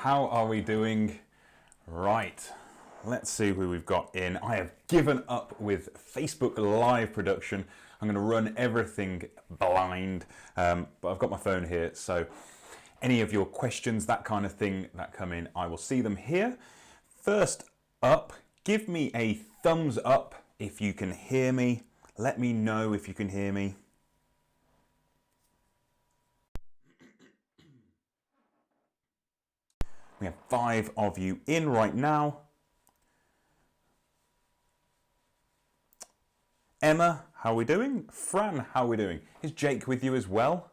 how are we doing? Right, let's see who we've got in. I have given up with Facebook Live production. I'm going to run everything blind, but I've got my phone here, so any of your questions, that kind of thing that come in, I will see them here. First up, give me a thumbs up if you can hear me. Let me know if you can hear me. We have 5 of you in right now. Emma, how are we doing? Fran, how are we doing? Is Jake with you as well?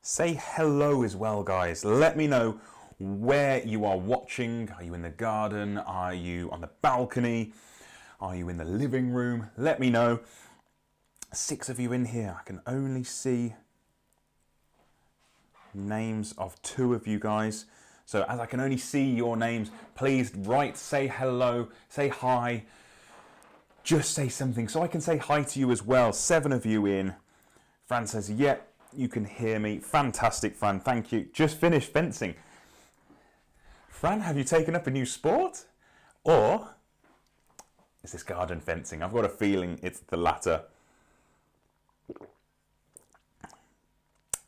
Say hello as well, guys. Let me know where you are watching. Are you in the garden? Are you on the balcony? Are you in the living room? Let me know. 6 of you in here. I can only see names of 2 of you guys. So as I can only see your names, please write, say hello, say hi. Just say something so I can say hi to you as well. 7 of you in. Fran says, yep, you can hear me. Fantastic, Fran, thank you. Just finished fencing. Fran, have you taken up a new sport? Or is this garden fencing? I've got a feeling it's the latter.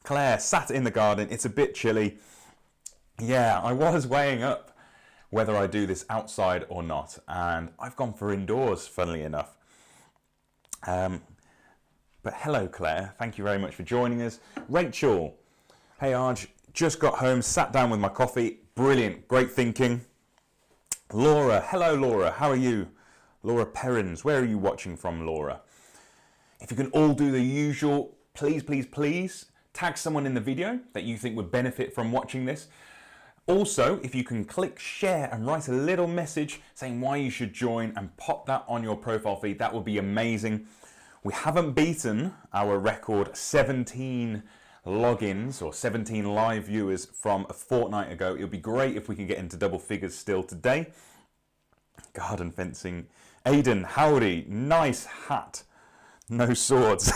Claire, sat in the garden. It's a bit chilly. Yeah, I was weighing up whether I do this outside or not, and I've gone for indoors, funnily enough. But hello, Claire. Thank you very much for joining us. Rachel, hey, Arj. Just got home, sat down with my coffee. Brilliant, great thinking. Laura, hello, Laura. How are you? Laura Perrins, where are you watching from, Laura? If you can all do the usual, please, please, please, tag someone in the video that you think would benefit from watching this. Also, if you can click share and write a little message saying why you should join and pop that on your profile feed, that would be amazing. We haven't beaten our record 17 logins or 17 live viewers from a fortnight ago. It would be great if we can get into double figures still today. Garden fencing. Aidan, howdy, nice hat. No swords.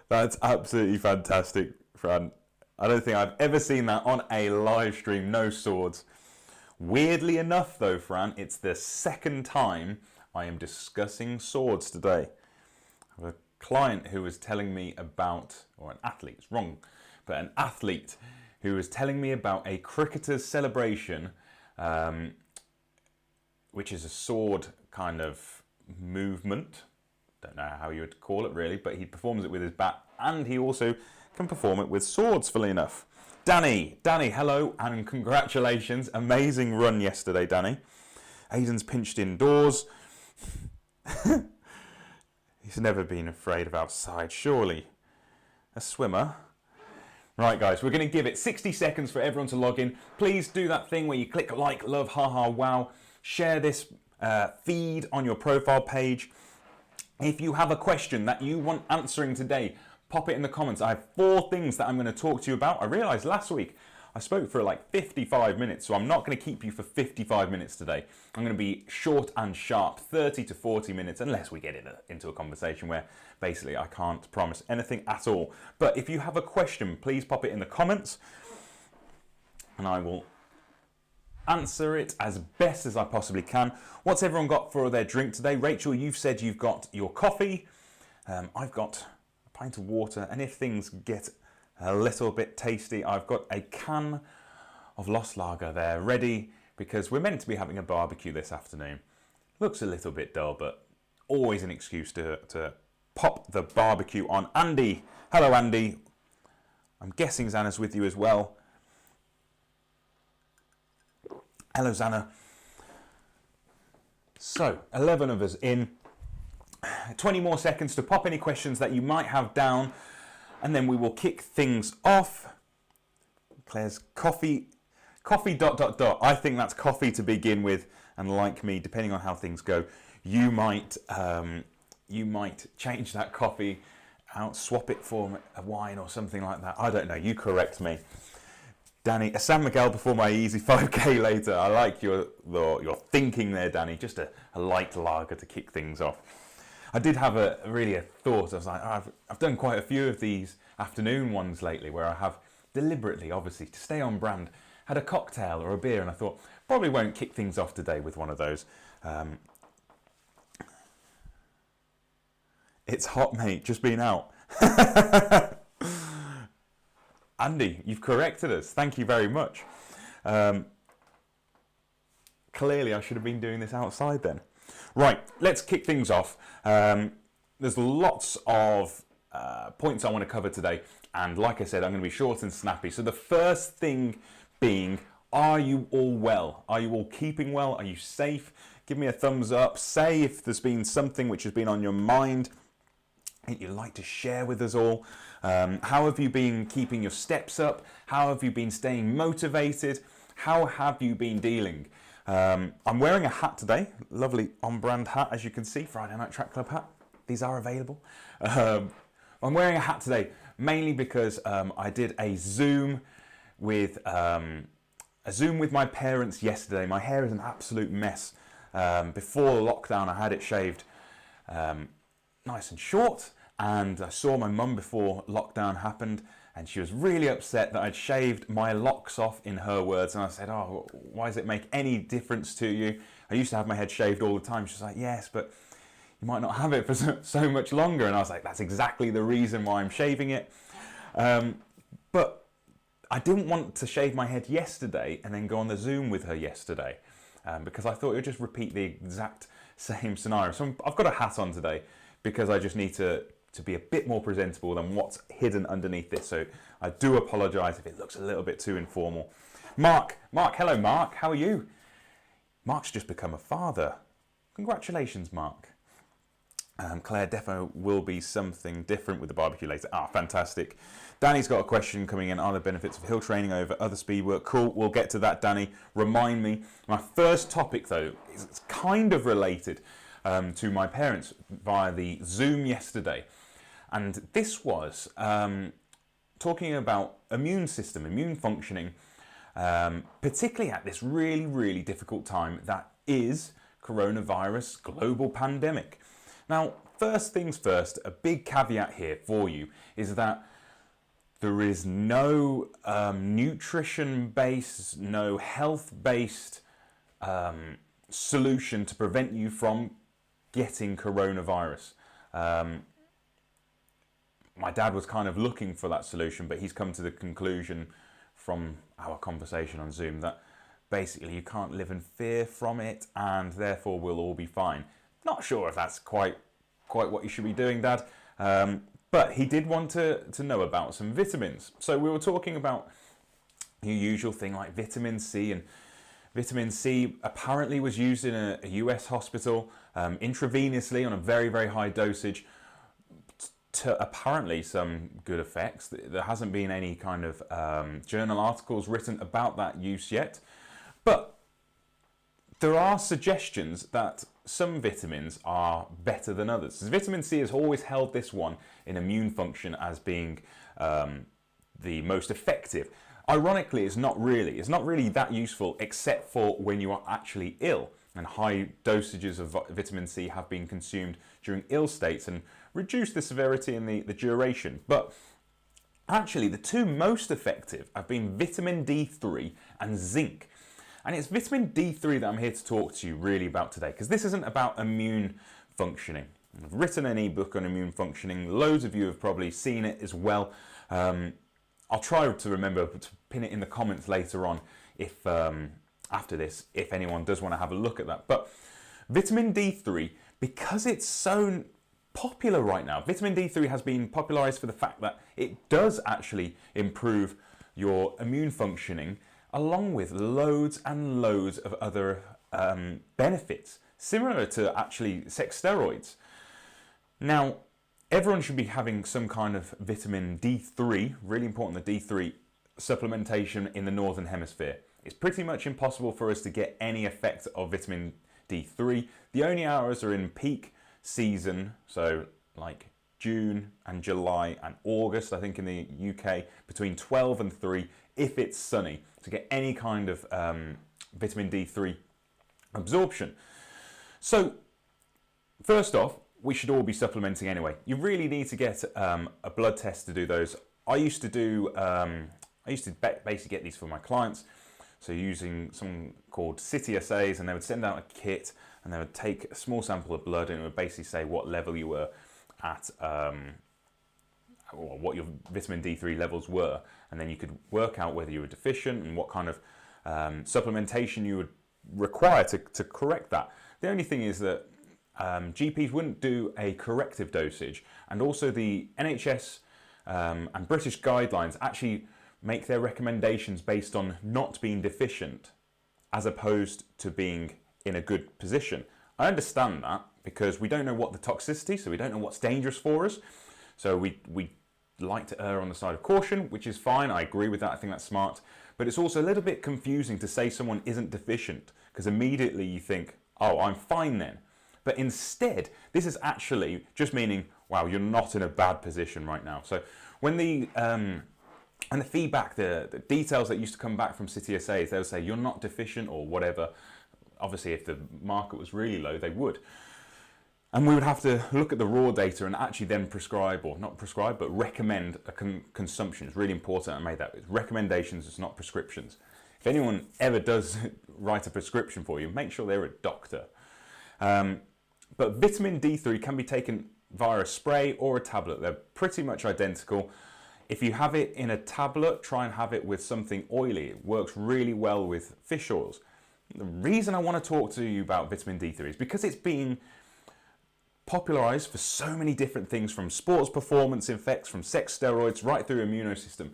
That's absolutely fantastic, Fran. I don't think I've ever seen that on a live stream, no swords. Weirdly enough though, Fran, it's the second time I am discussing swords today. I have a client who was telling me about, or an athlete, it's wrong, but an athlete who was telling me about a cricketer's celebration, which is a sword kind of movement. Don't know how you would call it really, but he performs it with his bat and he also can perform it with swords, fully enough. Danny, hello and congratulations. Amazing run yesterday, Danny. Aidan's pinched indoors. He's never been afraid of outside, surely. A swimmer. Right, guys, we're going to give it 60 seconds for everyone to log in. Please do that thing where you click like, love, haha, wow. Share this feed on your profile page. If you have a question that you want answering today, pop it in the comments. I have 4 things that I'm going to talk to you about. I realised last week I spoke for like 55 minutes, so I'm not going to keep you for 55 minutes today. I'm going to be short and sharp, 30 to 40 minutes, unless we get into a conversation where basically I can't promise anything at all. But if you have a question, please pop it in the comments and I will answer it as best as I possibly can. What's everyone got for their drink today? Rachel, you've said you've got your coffee. I've got a pint of water, and if things get a little bit tasty, I've got a can of Lost Lager there ready because we're meant to be having a barbecue this afternoon. Looks a little bit dull, but always an excuse to pop the barbecue on. Andy, hello Andy. I'm guessing Xana's with you as well. Hello, Xana. So, 11 of us in. 20 more seconds to pop any questions that you might have down, and then we will kick things off. Claire's coffee. Coffee ... I think that's coffee to begin with, and like me, depending on how things go, you might change that coffee out, swap it for a wine or something like that. I don't know. You correct me. Danny, a San Miguel before my easy 5K later. I like your thinking there, Danny. Just a light lager to kick things off. I did have a thought. I was like, I've done quite a few of these afternoon ones lately where I have deliberately, obviously, to stay on brand, had a cocktail or a beer, and I thought probably won't kick things off today with one of those. It's hot, mate, just been out. Andy, you've corrected us. Thank you very much. Clearly, I should have been doing this outside then. Right, let's kick things off. There's lots of points I want to cover today, and like I said, I'm going to be short and snappy. So the first thing being, are you all well? Are you all keeping well? Are you safe? Give me a thumbs up. Say if there's been something which has been on your mind that you'd like to share with us all. How have you been keeping your steps up? How have you been staying motivated? How have you been dealing? I'm wearing a hat today, lovely on-brand hat, as you can see, Friday Night Track Club hat. These are available. I'm wearing a hat today mainly because I did a Zoom with my parents yesterday. My hair is an absolute mess. Before lockdown, I had it shaved nice and short, and I saw my mum before lockdown happened, and she was really upset that I'd shaved my locks off, in her words. And I said, oh, why does it make any difference to you? I used to have my head shaved all the time. She was like, yes, but you might not have it for so much longer. And I was like, that's exactly the reason why I'm shaving it. But I didn't want to shave my head yesterday and then go on the Zoom with her yesterday, because I thought it would just repeat the exact same scenario. So I've got a hat on today because I just need to be a bit more presentable than what's hidden underneath this. So I do apologise if it looks a little bit too informal. Mark, hello Mark, how are you? Mark's just become a father. Congratulations, Mark. Claire, defo will be something different with the barbecue later. Ah, fantastic. Danny's got a question coming in. Are there benefits of hill training over other speed work? Cool, we'll get to that, Danny. Remind me. My first topic, though, is it's kind of related to my parents via the Zoom yesterday. And this was talking about immune system, immune functioning, particularly at this really, really difficult time that is coronavirus global pandemic. Now, first things first, a big caveat here for you is that there is no nutrition-based, no health-based solution to prevent you from getting coronavirus. My dad was kind of looking for that solution, but he's come to the conclusion from our conversation on Zoom that basically you can't live in fear from it, and therefore we'll all be fine. Not sure if that's quite what you should be doing, Dad. But he did want to know about some vitamins. So we were talking about your usual thing like vitamin C, and vitamin C apparently was used in a US hospital intravenously on a very, very high dosage to apparently some good effects. There hasn't been any kind of journal articles written about that use yet, but there are suggestions that some vitamins are better than others. Vitamin C has always held this one in immune function as being the most effective. Ironically, it's not really that useful except for when you are actually ill, and high dosages of vitamin C have been consumed during ill states and reduce the severity and the duration. But actually, the two most effective have been vitamin D3 and zinc. And it's vitamin D3 that I'm here to talk to you really about today, because this isn't about immune functioning. I've written an ebook on immune functioning. Loads of you have probably seen it as well. I'll try to remember to pin it in the comments later on if after this, if anyone does want to have a look at that. But vitamin D3, because it's so popular right now, vitamin D3 has been popularized for the fact that it does actually improve your immune functioning, along with loads and loads of other benefits, similar to actually sex steroids. Now, everyone should be having some kind of vitamin D3, really important, the D3 supplementation in the Northern Hemisphere. It's pretty much impossible for us to get any effect of vitamin D3. The only hours are in peak season, so like June and July and August, I think in the UK, between 12 and 3, if it's sunny, to get any kind of vitamin D3 absorption. So, first off, we should all be supplementing anyway. You really need to get a blood test to do those I used to do, basically get these for my clients. So using something called City Assays, and they would send out a kit, and they would take a small sample of blood, and it would basically say what level you were at, or what your vitamin D3 levels were, and then you could work out whether you were deficient and what kind of supplementation you would require to correct that. The only thing is that GPs wouldn't do a corrective dosage, and also the NHS and British guidelines actually make their recommendations based on not being deficient as opposed to being in a good position. I understand that because we don't know what the toxicity, so we don't know what's dangerous for us. So we like to err on the side of caution, which is fine. I agree with that. I think that's smart. But it's also a little bit confusing to say someone isn't deficient, because immediately you think, oh, I'm fine then. But instead, this is actually just meaning, wow, you're not in a bad position right now. So when the feedback, the details that used to come back from City Assays, they'll say you're not deficient or whatever. Obviously, if the market was really low, they would. And we would have to look at the raw data and actually then prescribe, or not prescribe, but recommend a consumption. It's really important I made that. It's recommendations, it's not prescriptions. If anyone ever does write a prescription for you, make sure they're a doctor. But vitamin D3 can be taken via a spray or a tablet. They're pretty much identical. If you have it in a tablet, try and have it with something oily. It works really well with fish oils. The reason I want to talk to you about vitamin D3 is because it's being popularized for so many different things, from sports performance effects, from sex steroids, right through immunosystem.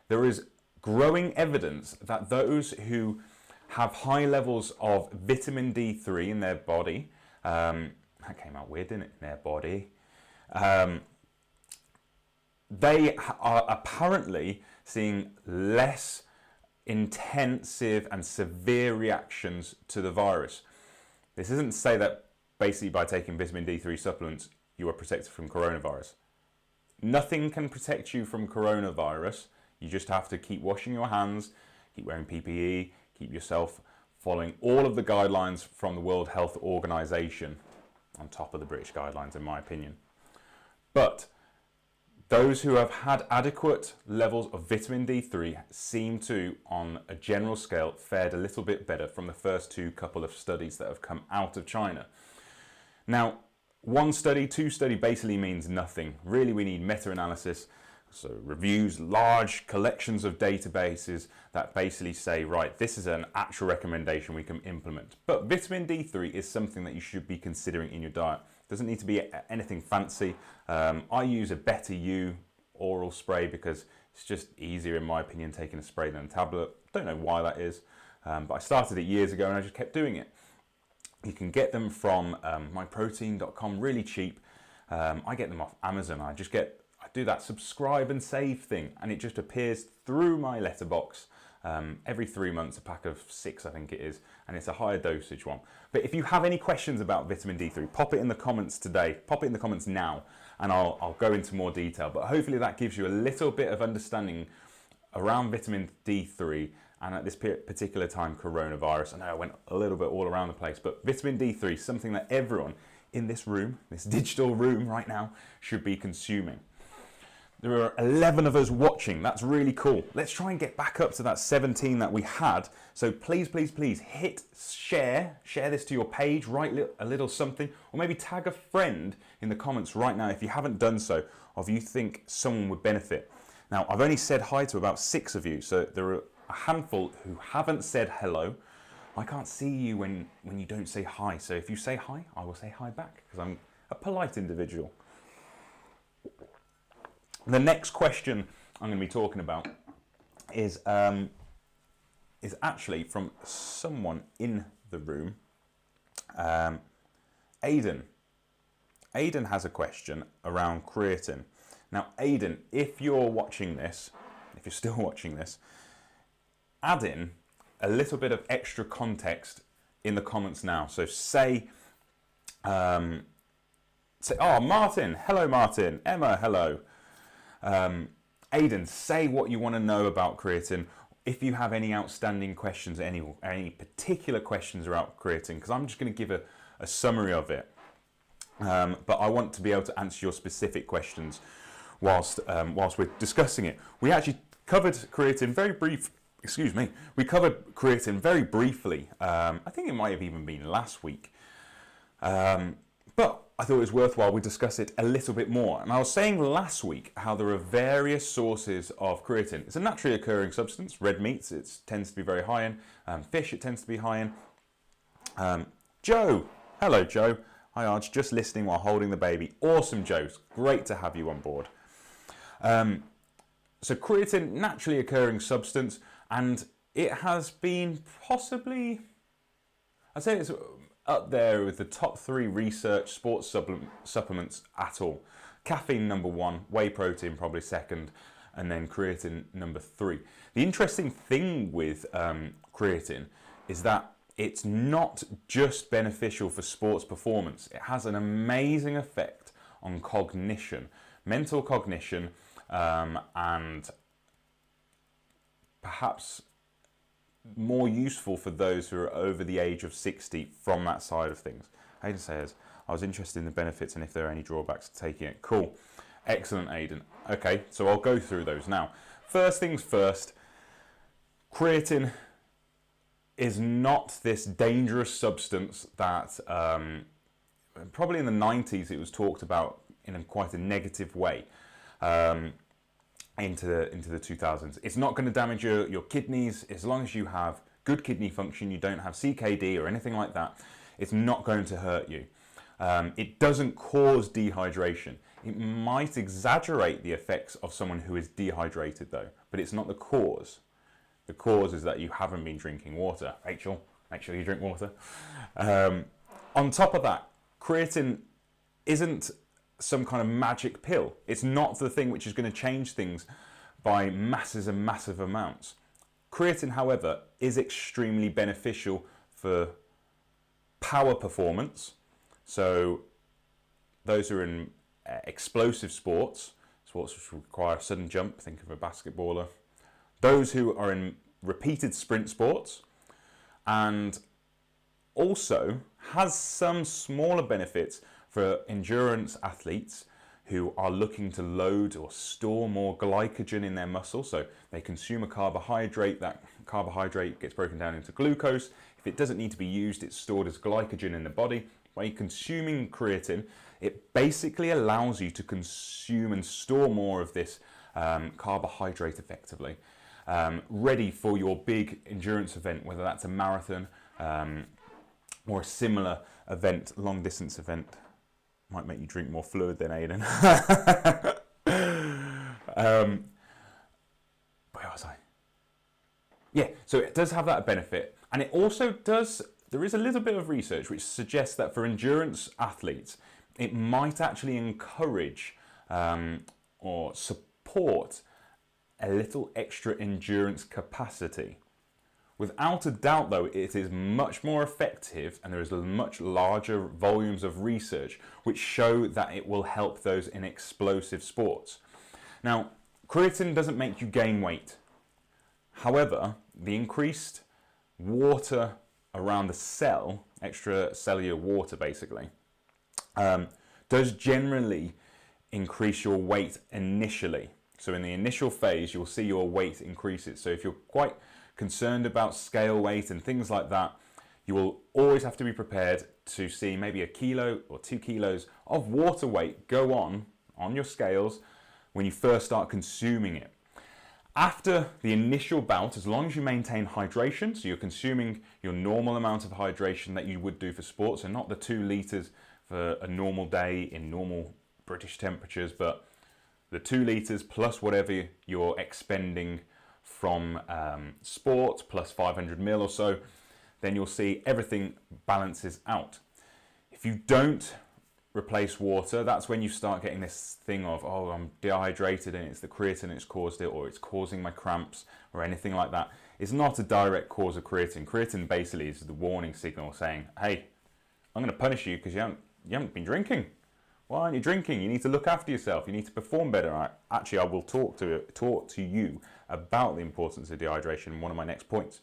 There is growing evidence that those who have high levels of vitamin D3 in their body, that came out weird, didn't it? In their body. They are apparently seeing less intensive and severe reactions to the virus. This isn't to say that basically by taking vitamin D3 supplements, you are protected from coronavirus. Nothing can protect you from coronavirus. You just have to keep washing your hands, keep wearing PPE, keep yourself following all of the guidelines from the World Health Organization, on top of the British guidelines, in my opinion. But those who have had adequate levels of vitamin D3 seem to, on a general scale, fared a little bit better from the first couple of studies that have come out of China. Now, one study, two study basically means nothing. Really, we need meta-analysis, so reviews, large collections of databases that basically say, right, this is an actual recommendation we can implement. But vitamin D3 is something that you should be considering in your diet. It doesn't need to be anything fancy. I use a Better You oral spray because it's just easier, in my opinion, taking a spray than a tablet. Don't know why that is, but I started it years ago and I just kept doing it. You can get them from myprotein.com, really cheap. I get them off Amazon. I do that subscribe and save thing, and it just appears through my letterbox every 3 months, a pack of 6, I think it is, and it's a higher dosage one. But if you have any questions about vitamin D3, pop it in the comments today, pop it in the comments now, and I'll go into more detail. But hopefully that gives you a little bit of understanding around vitamin D3, and at this particular time, coronavirus. I know I went a little bit all around the place, but vitamin D3 is something that everyone in this room, this digital room right now, should be consuming. There are 11 of us watching. That's really cool. Let's try and get back up to that 17 that we had. So please, please, please hit share. Share this to your page, write a little something, or maybe tag a friend in the comments right now if you haven't done so, or if you think someone would benefit. Now, I've only said hi to about 6 of you, so there are a handful who haven't said hello. I can't see you when you don't say hi. So if you say hi, I will say hi back because I'm a polite individual. The next question I'm going to be talking about is actually from someone in the room. Aidan. Aidan has a question around creatine. Now, Aidan, if you're watching this, if you're still watching this, add in a little bit of extra context in the comments now. So say, oh, Martin, hello, Martin. Emma, hello. Aidan, say what you want to know about creatine. If you have any outstanding questions, any particular questions about creatine, because I'm just going to give a summary of it. But I want to be able to answer your specific questions. whilst we're discussing it. We actually covered creatine very brief. Excuse me. We covered creatine very briefly. I think it might have even been last week. But I thought it was worthwhile we discuss it a little bit more. And I was saying last week how there are various sources of creatine. It's a naturally occurring substance. Red meats, it tends to be very high in. Fish, it tends to be high in. Joe. Hello, Joe. Hi, Arj. Just listening while holding the baby. Awesome, Joe. It's great to have you on board. So creatine, naturally occurring substance, and it has been possibly, I'd say it's up there with the top 3 research sports supplements at all. Caffeine number 1, whey protein probably second, and then creatine number 3. The interesting thing with creatine is that it's not just beneficial for sports performance. It has an amazing effect on cognition, mental cognition, and perhaps more useful for those who are over the age of 60 from that side of things. Hayden says, I was interested in the benefits and if there are any drawbacks to taking it. Cool. Excellent, Aidan. Okay, so I'll go through those now. First things first, creatine is not this dangerous substance that probably in the 90s it was talked about in quite a negative way. Into the 2000s. It's not going to damage your kidneys as long as you have good kidney function, you don't have CKD or anything like that. It's not going to hurt you. It doesn't cause dehydration. It might exaggerate the effects of someone who is dehydrated though, but it's not the cause. The cause is that you haven't been drinking water. Rachel, make sure you drink water. On top of that, creatine isn't some kind of magic pill. It's not the thing which is going to change things by masses and massive amounts. Creatine, however, is extremely beneficial for power performance. So those who are in explosive sports which require a sudden jump, think of a basketballer. Those who are in repeated sprint sports, and also has some smaller benefits for endurance athletes who are looking to load or store more glycogen in their muscle. So they consume a carbohydrate, that carbohydrate gets broken down into glucose. If it doesn't need to be used, it's stored as glycogen in the body. By consuming creatine, it basically allows you to consume and store more of this carbohydrate effectively, ready for your big endurance event, whether that's a marathon or a similar event, long distance event. Might make you drink more fluid than Aidan. Where was I? Yeah, so it does have that benefit. And it also does, there is a little bit of research which suggests that for endurance athletes, it might actually encourage or support a little extra endurance capacity. Without a doubt, though, it is much more effective, and there is much larger volumes of research which show that it will help those in explosive sports. Now, creatine doesn't make you gain weight. However, the increased water around the cell, extracellular water basically, does generally increase your weight initially. So in the initial phase, you'll see your weight increases. So if you're quite concerned about scale weight and things like that, you will always have to be prepared to see maybe 1 kilo or 2 kilos of water weight go on your scales when you first start consuming it. After the initial bout, as long as you maintain hydration, so you're consuming your normal amount of hydration that you would do for sports, and not the 2 litres for a normal day in normal British temperatures, but the 2 litres plus whatever you're expending from sport plus 500 ml or so, then you'll see everything balances out. If you don't replace water, that's when you start getting this thing of, oh, I'm dehydrated and it's the creatine that's caused it, or it's causing my cramps or anything like that. It's not a direct cause of creatine. Creatine basically is the warning signal saying, hey, I'm going to punish you because you haven't been drinking. Why aren't you drinking? You need to look after yourself. You need to perform better. Actually, I will talk to you about the importance of dehydration in one of my next points.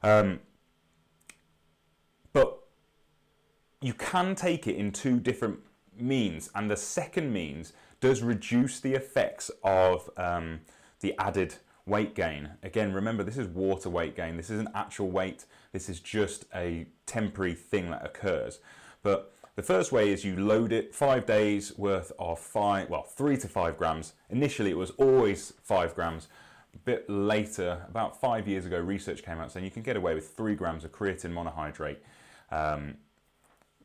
But you can take it in 2 different means, and the second means does reduce the effects of the added weight gain. Again, remember, this is water weight gain. This isn't actual weight. This is just a temporary thing that occurs. But the first way is you load it 5 days worth of 3 to 5 grams. Initially, it was always 5 grams. A bit later, about 5 years ago, research came out saying you can get away with 3 grams of creatine monohydrate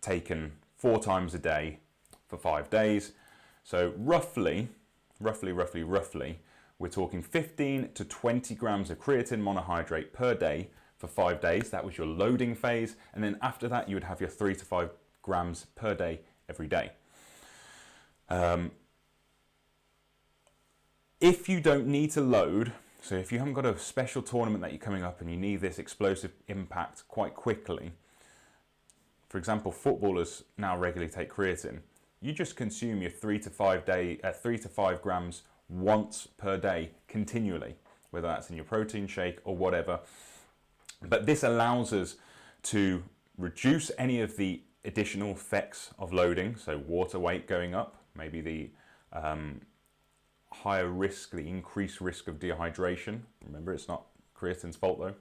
taken 4 times a day for 5 days. So roughly, we're talking 15 to 20 grams of creatine monohydrate per day for 5 days. That was your loading phase. And then after that, you would have your 3 to 5 grams per day every day. If you don't need to load, so if you haven't got a special tournament that you're coming up and you need this explosive impact quite quickly, for example, footballers now regularly take creatine, you just consume your 3 to 5 grams once per day continually, whether that's in your protein shake or whatever. But this allows us to reduce any of the additional effects of loading, so water weight going up, maybe the higher risk, the increased risk of dehydration. Remember, it's not creatine's fault though.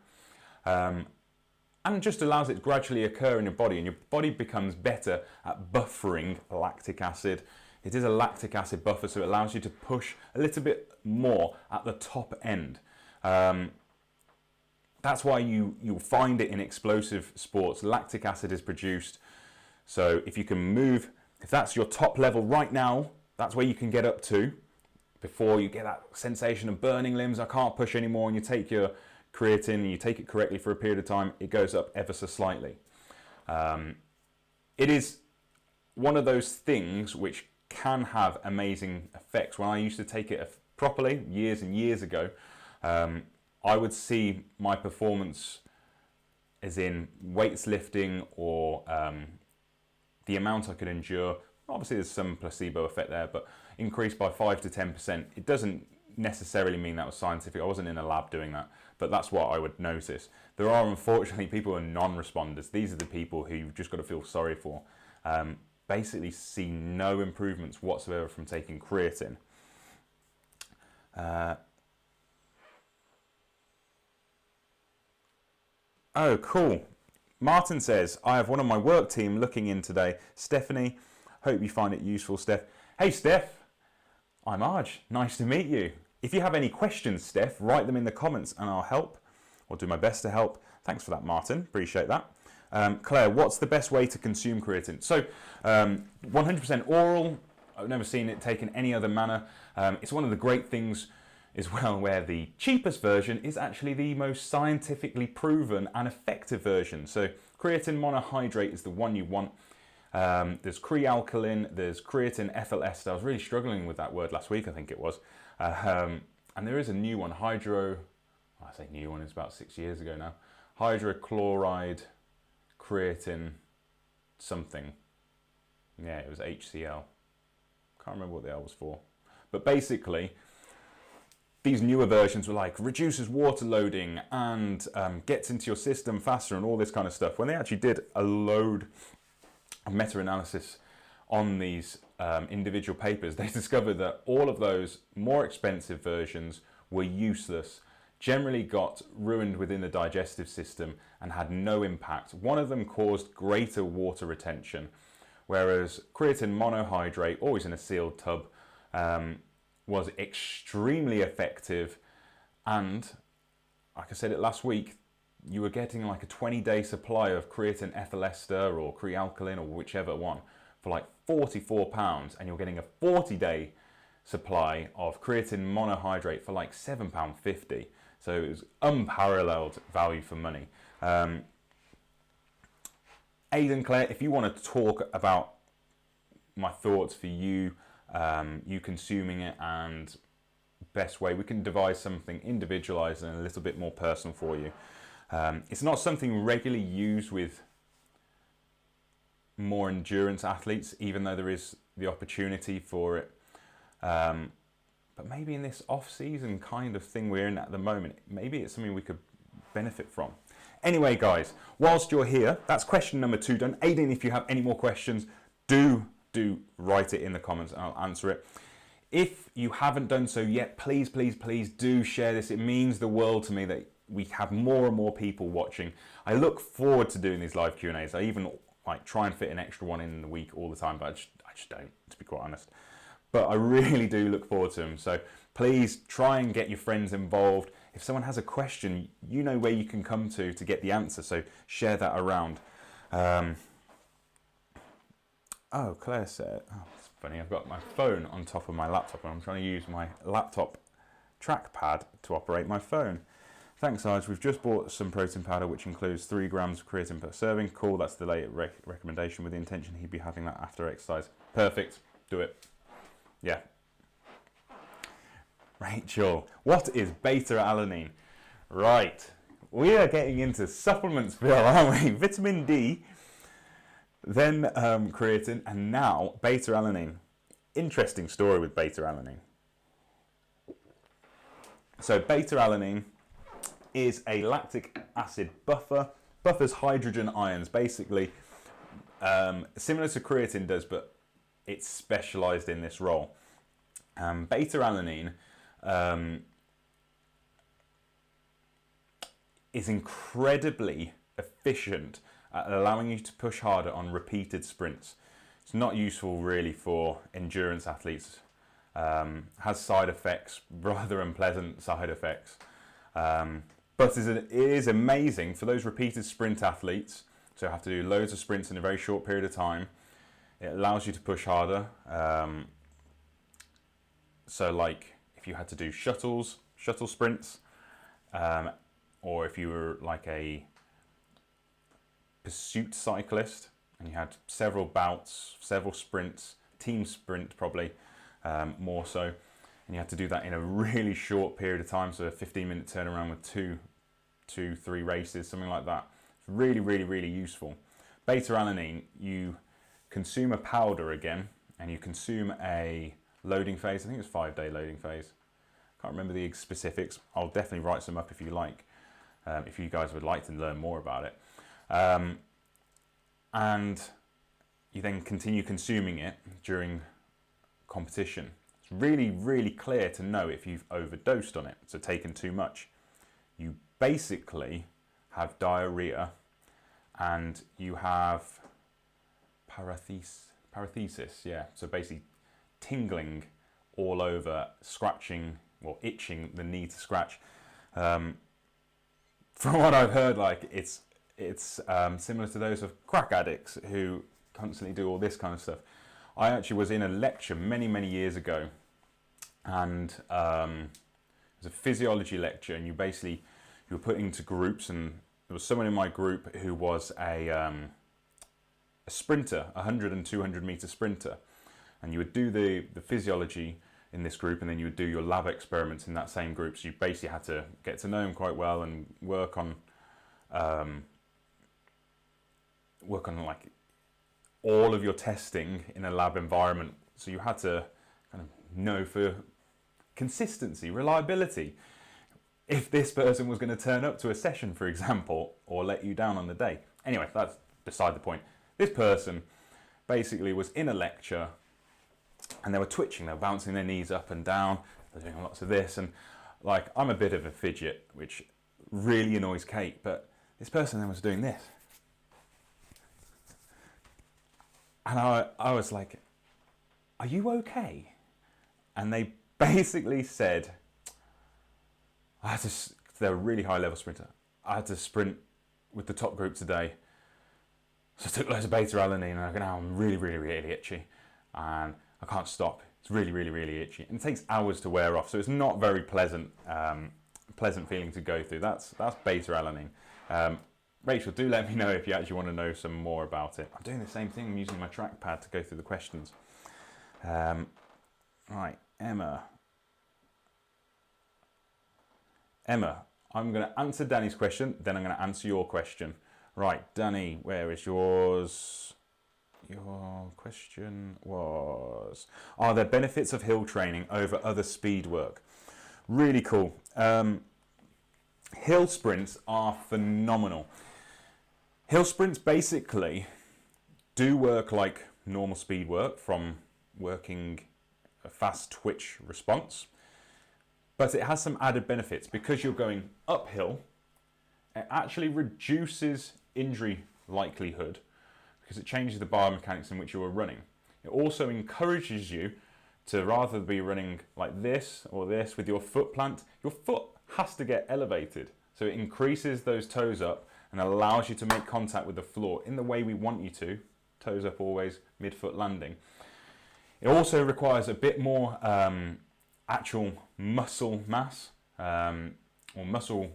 And just allows it to gradually occur in your body, and your body becomes better at buffering lactic acid. It is a lactic acid buffer, so it allows you to push a little bit more at the top end. That's why you'll find it in explosive sports. Lactic acid is produced. So if you can move, if that's your top level right now, that's where you can get up to before you get that sensation of burning limbs, I can't push anymore, and you take your creatine and you take it correctly for a period of time, it goes up ever so slightly. It is one of those things which can have amazing effects. When I used to take it properly years and years ago, I would see my performance as in weights lifting or the amount I could endure. Obviously there's some placebo effect there, but increased by 5 to 10%. It doesn't necessarily mean that was scientific. I wasn't in a lab doing that, but that's what I would notice. There are unfortunately people who are non-responders. These are the people who you've just got to feel sorry for. Basically see no improvements whatsoever from taking creatine. Oh, cool. Martin says, I have one of my work team looking in today. Stephanie, hope you find it useful, Steph. Hey, Steph. I'm Arj. Nice to meet you. If you have any questions, Steph, write them in the comments and I'll help, or do my best to help. Thanks for that, Martin. Appreciate that. Claire, what's the best way to consume creatine? So 100% oral. I've never seen it taken any other manner. It's one of the great things as well where the cheapest version is actually the most scientifically proven and effective version. So creatine monohydrate is the one you want. There's crealkaline, there's creatine ethyl ester. I was really struggling with that word last week, I think it was. And there is a new one, I say new one, it's about 6 years ago now. Hydrochloride creatine something. Yeah, it was HCl. Can't remember what the L was for. But basically, these newer versions were like reduces water loading and gets into your system faster and all this kind of stuff. When they actually did a load of meta-analysis on these individual papers, they discovered that all of those more expensive versions were useless, generally got ruined within the digestive system and had no impact. One of them caused greater water retention, whereas creatine monohydrate, always in a sealed tub, was extremely effective. And like I said it last week, you were getting like a 20-day supply of creatine ethyl ester or crealkaline or whichever one for like £44, and you're getting a 40-day supply of creatine monohydrate for like £7.50. So it was unparalleled value for money. Aidan, Claire, if you want to talk about my thoughts for you, you consuming it and best way, we can devise something individualized and a little bit more personal for you. It's not something regularly used with more endurance athletes, even though there is the opportunity for it. But maybe in this off-season kind of thing we're in at the moment, maybe it's something we could benefit from. Anyway, guys, whilst you're here, that's question number 2 done. Aidan, if you have any more questions, do write it in the comments and I'll answer it. If you haven't done so yet, please, please, please do share this. It means the world to me that we have more and more people watching. I look forward to doing these live Q&As. I even like try and fit an extra one in the week all the time, but I just don't, to be quite honest. But I really do look forward to them. So please try and get your friends involved. If someone has a question, you know where you can come to get the answer. So share that around. Oh, Claire said, oh, it's funny, I've got my phone on top of my laptop and I'm trying to use my laptop trackpad to operate my phone. Thanks, Sarge. We've just bought some protein powder, which includes 3 grams of creatine per serving. Cool, that's the latest recommendation with the intention he'd be having that after exercise. Perfect, do it. Yeah. Rachel, what is beta-alanine? Right, we are getting into supplements, Bill, aren't we? Vitamin D, then creatine, and now beta-alanine. Interesting story with beta-alanine. So beta-alanine is a lactic acid buffer, buffers hydrogen ions, basically similar to creatine does, but it's specialized in this role. Beta-alanine is incredibly efficient at allowing you to push harder on repeated sprints. It's not useful really for endurance athletes. Has side effects, rather unpleasant side effects. But it is amazing for those repeated sprint athletes, so have to do loads of sprints in a very short period of time. It allows you to push harder. So like if you had to do shuttle sprints, or if you were like a pursuit cyclist and you had several bouts, several sprints, team sprint probably, more so, and you had to do that in a really short period of time, so a 15-minute turnaround with two, 3 races, something like that. It's really, really, really useful. Beta-alanine, you consume a powder again, and you consume a loading phase. I think it's 5-day loading phase. Can't remember the specifics. I'll definitely write some up if you like, if you guys would like to learn more about it. And you then continue consuming it during competition. It's really, really clear to know if you've overdosed on it, so taken too much. You basically have diarrhea and you have paresthesia, yeah, so basically tingling all over, scratching or itching the knee to scratch. From what I've heard, like it's similar to those of crack addicts who constantly do all this kind of stuff. I actually was in a lecture many, many years ago, and it was a physiology lecture, and you were put into groups, and there was someone in my group who was a sprinter, 100 and 200 meter sprinter, and you would do the physiology in this group, and then you would do your lab experiments in that same group. So you basically had to get to know him quite well and work on like all of your testing in a lab environment. So you had to kind of know for consistency, reliability, if this person was going to turn up to a session, for example, or let you down on the day. Anyway, that's beside the point. This person basically was in a lecture and they were twitching, they were bouncing their knees up and down, they're doing lots of this, and like, I'm a bit of a fidget, which really annoys Kate, but this person then was doing this. And I was like, are you okay? And they basically said, they're a really high level sprinter. I had to sprint with the top group today. So I took loads of beta-alanine and now I'm really, really, really itchy. And I can't stop. It's really, really, really itchy. And it takes hours to wear off. So it's not very pleasant feeling to go through. That's beta-alanine. Rachel, do let me know if you actually want to know some more about it. I'm doing the same thing. I'm using my trackpad to go through the questions. Right, Emma, I'm going to answer Danny's question, then I'm going to answer your question. Right, Danny, where is yours? Your question was, are there benefits of hill training over other speed work? Really cool. Hill sprints are phenomenal. Hill sprints basically do work like normal speed work, from working a fast twitch response. But it has some added benefits. Because you're going uphill, it actually reduces injury likelihood because it changes the biomechanics in which you are running. It also encourages you to rather be running like this or this with your foot plant. Your foot has to get elevated. So it increases those toes up and allows you to make contact with the floor in the way we want you to. Toes up always, mid-foot landing. It also requires a bit more actual muscle mass or muscle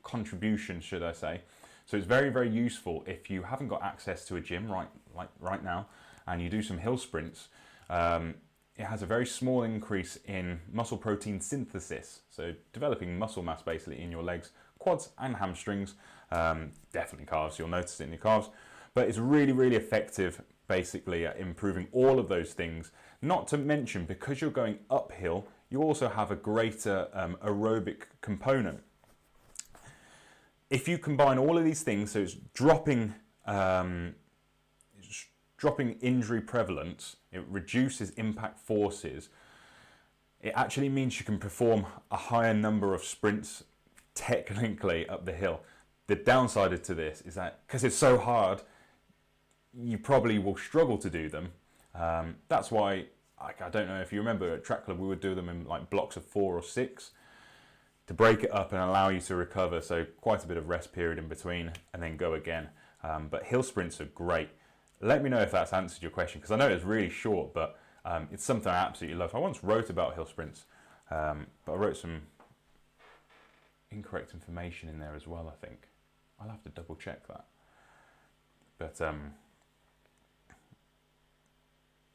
contribution, should I say. So it's very, very useful if you haven't got access to a gym right now and you do some hill sprints. It has a very small increase in muscle protein synthesis, so developing muscle mass basically in your legs, quads and hamstrings, definitely calves, you'll notice it in your calves, but it's really, really effective basically at improving all of those things. Not to mention, because you're going uphill, you also have a greater aerobic component. If you combine all of these things, so it's dropping injury prevalence, it reduces impact forces, it actually means you can perform a higher number of sprints technically up the hill. The downside to this is that because it's so hard, you probably will struggle to do them. That's why, I don't know if you remember at Track Club, we would do them in like blocks of 4 or 6 to break it up and allow you to recover. So quite a bit of rest period in between and then go again. But hill sprints are great. Let me know if that's answered your question, because I know it's really short, but it's something I absolutely love. I once wrote about hill sprints, but I wrote some incorrect information in there as well, I think. I'll have to double check that. But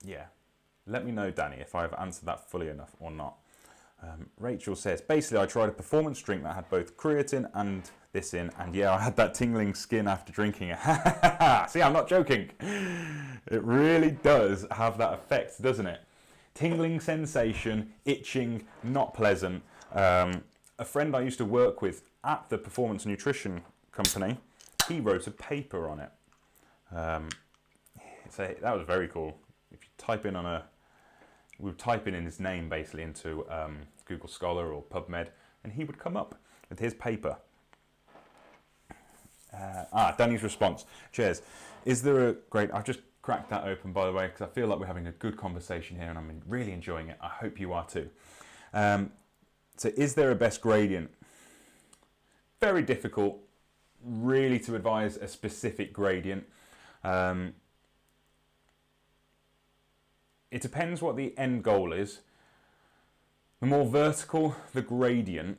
yeah, let me know, Danny, if I've answered that fully enough or not. Rachel says, basically I tried a performance drink that had both creatine and this in, and yeah, I had that tingling skin after drinking it. See, I'm not joking. It really does have that effect, doesn't it? Tingling sensation, itching, not pleasant. A friend I used to work with at the performance nutrition company, he wrote a paper on it. So that was very cool. If you type in we would type in his name basically into Google Scholar or PubMed, and he would come up with his paper. Danny's response. Cheers. Is there a great... I've just cracked that open, by the way, because I feel like we're having a good conversation here and I'm really enjoying it. I hope you are too. So is there a best gradient? Very difficult really to advise a specific gradient. It depends what the end goal is. The more vertical the gradient,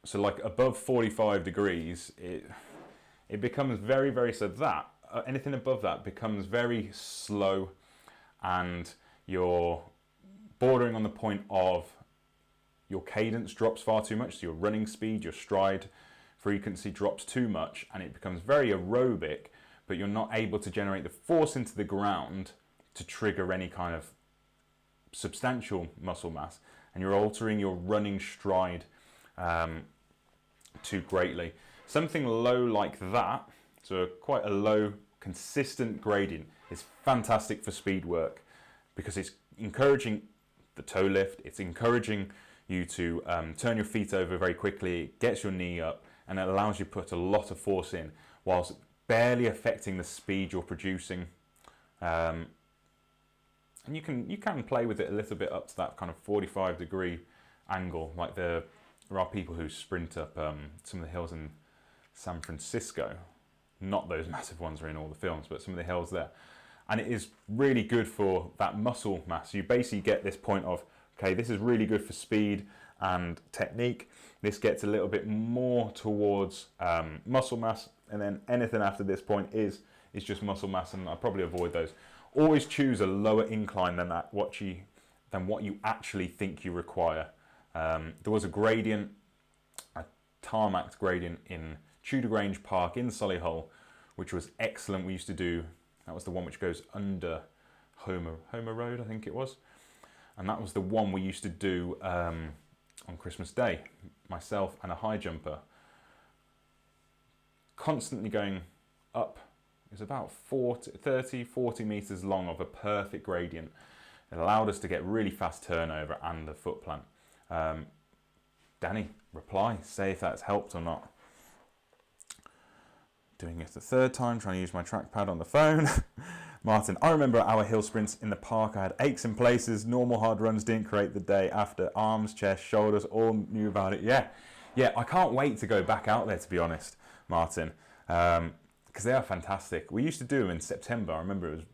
so like above 45 degrees, it becomes very, very, so that, anything above that becomes very slow and you're bordering on the point of your cadence drops far too much, so your running speed, your stride frequency drops too much and it becomes very aerobic, but you're not able to generate the force into the ground to trigger any kind of substantial muscle mass, and you're altering your running stride too greatly. Something low like that, so quite a low consistent gradient, is fantastic for speed work because it's encouraging the toe lift, it's encouraging you to turn your feet over very quickly, it gets your knee up, and it allows you to put a lot of force in whilst barely affecting the speed you're producing. And you can play with it a little bit up to that kind of 45-degree angle. Like there are people who sprint up some of the hills in San Francisco. Not those massive ones are in all the films, but some of the hills there. And it is really good for that muscle mass. You basically get this point of, okay, this is really good for speed and technique. This gets a little bit more towards muscle mass, and then anything after this point is just muscle mass, and I'd probably avoid those. Always choose a lower incline than what you actually think you require. There was a gradient, a tarmac gradient in Tudor Grange Park in Solihull, which was excellent. We used to do, that was the one which goes under Homer Road, I think it was. And that was the one we used to do on Christmas Day, myself and a high jumper. Constantly going up. It's about 40 meters long of a perfect gradient. It allowed us to get really fast turnover and the foot plant. Danny, reply, say if that's helped or not. Doing it the third time, trying to use my trackpad on the phone. Martin, I remember our hill sprints in the park, I had aches in places, normal hard runs didn't create the day after, arms, chest, shoulders, all knew about it. Yeah, I can't wait to go back out there, to be honest, Martin, because they are fantastic. We used to do them in September. I remember it was